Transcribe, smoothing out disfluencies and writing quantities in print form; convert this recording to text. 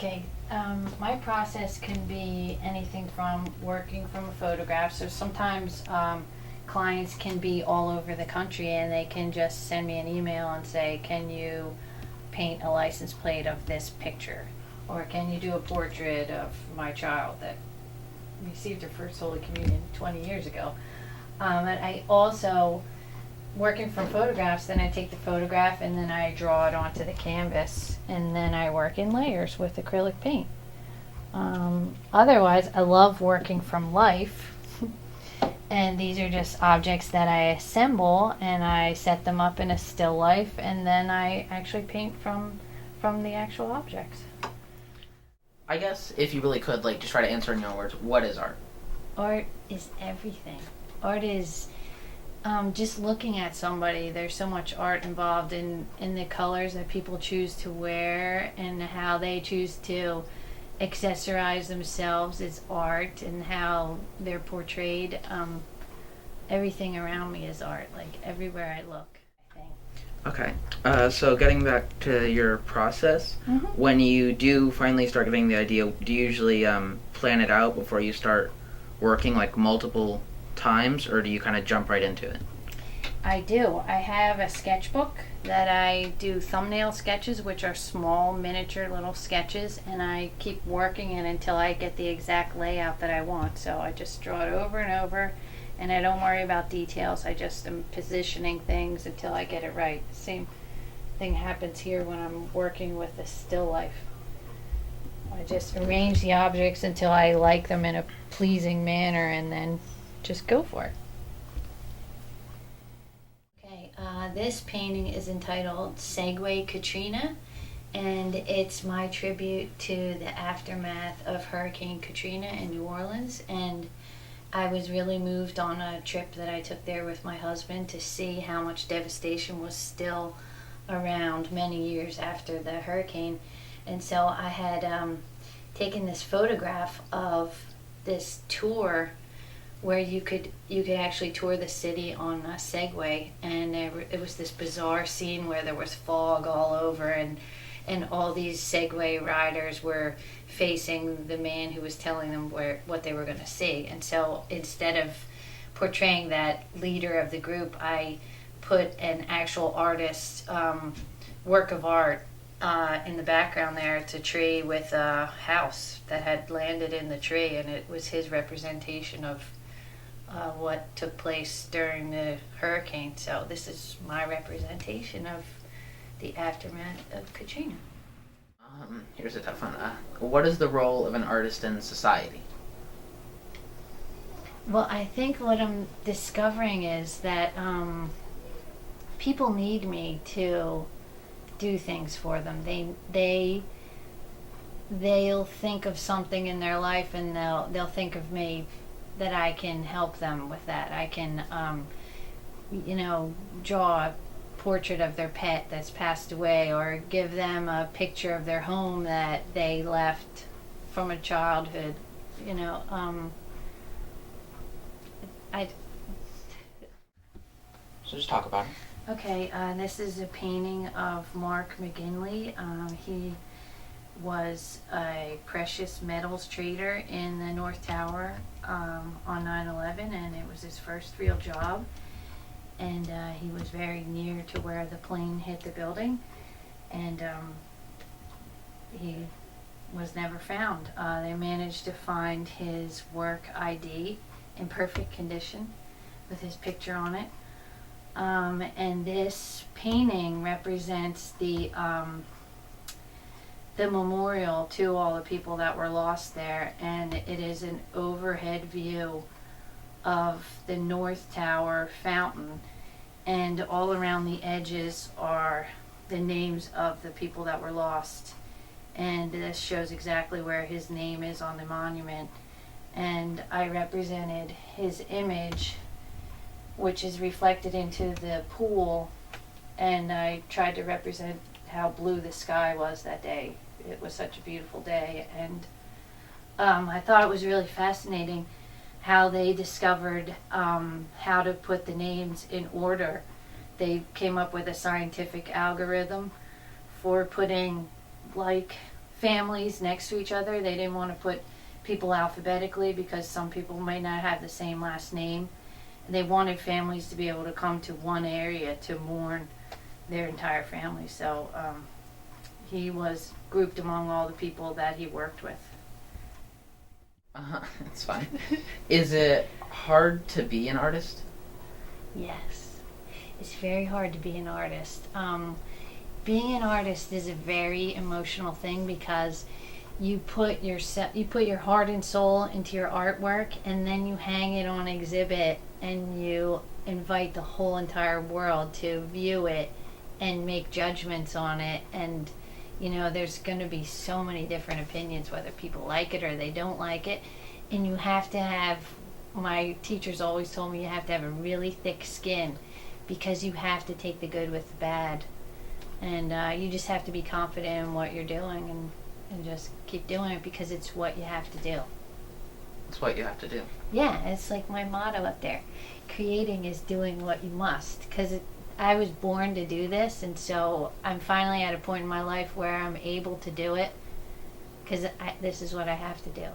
Okay, my process can be anything from working from a photograph. So sometimes clients can be all over the country and they can just send me an email and say, can you paint a license plate of this picture? Or can you do a portrait of my child that received her first Holy Communion 20 years ago? And I also, working from photographs, then I take the photograph and then I draw it onto the canvas and then I work in layers with acrylic paint. Otherwise, I love working from life. And these are just objects that I assemble and I set them up in a still life and then I actually paint from the actual objects. I guess if you really could, like, just try to answer in your own words, what is art? Art is everything. Art is just looking at somebody. There's so much art involved in the colors that people choose to wear and how they choose to accessorize themselves is art, and how they're portrayed. Everything around me is art, like everywhere I look, I think. Okay. So getting back to your process, when you do finally start getting the idea, do you usually plan it out before you start working, like multiple times, or do you kind of jump right into it? I do. I have a sketchbook that I do thumbnail sketches, which are small, miniature little sketches, and I keep working it until I get the exact layout that I want. So I just draw it over and over, and I don't worry about details. I just am positioning things until I get it right. The same thing happens here when I'm working with a still life. I just arrange the objects until I like them in a pleasing manner and then just go for it. Okay, this painting is entitled Segway Katrina, and it's my tribute to the aftermath of Hurricane Katrina in New Orleans. And I was really moved on a trip that I took there with my husband to see how much devastation was still around many years after the hurricane. And so I had taken this photograph of this tour where you could actually tour the city on a Segway, and it was this bizarre scene where there was fog all over, and all these Segway riders were facing the man who was telling them what they were going to see. And so instead of portraying that leader of the group, I put an actual artist's work of art in the background there. It's a tree with a house that had landed in the tree, and it was his representation of what took place during the hurricane. So this is my representation of the aftermath of Katrina. Here's a tough one. What is the role of an artist in society? Well, I think what I'm discovering is that people need me to do things for them. They'll think of something in their life and they'll think of me, that I can help them with that. I can draw a portrait of their pet that's passed away, or give them a picture of their home that they left from a childhood. I So just talk about it. Okay, this is a painting of Mark McGinley. He was a precious metals trader in the North Tower on 9/11, and it was his first real job. And he was very near to where the plane hit the building, and he was never found. They managed to find his work ID in perfect condition with his picture on it. And this painting represents the memorial to all the people that were lost there, and it is an overhead view of the North Tower fountain, and all around the edges are the names of the people that were lost, and this shows exactly where his name is on the monument. And I represented his image, which is reflected into the pool, and I tried to represent how blue the sky was that day. It was such a beautiful day, and I thought it was really fascinating how they discovered how to put the names in order. They came up with a scientific algorithm for putting like families next to each other. They didn't want to put people alphabetically because some people might not have the same last name. They wanted families to be able to come to one area to mourn their entire family. So he was grouped among all the people that he worked with. That's fine. Is it hard to be an artist? Yes, it's very hard to be an artist. Being an artist is a very emotional thing because you put your heart and soul into your artwork, and then you hang it on exhibit, and you invite the whole entire world to view it and make judgments on it. And there's going to be so many different opinions, whether people like it or they don't like it. And you have to have, my teachers always told me, you have to have a really thick skin because you have to take the good with the bad. And you just have to be confident in what you're doing and just keep doing it because it's what you have to do. It's what you have to do. Yeah, it's like my motto up there. Creating is doing what you must. Because I was born to do this, and so I'm finally at a point in my life where I'm able to do it because this is what I have to do.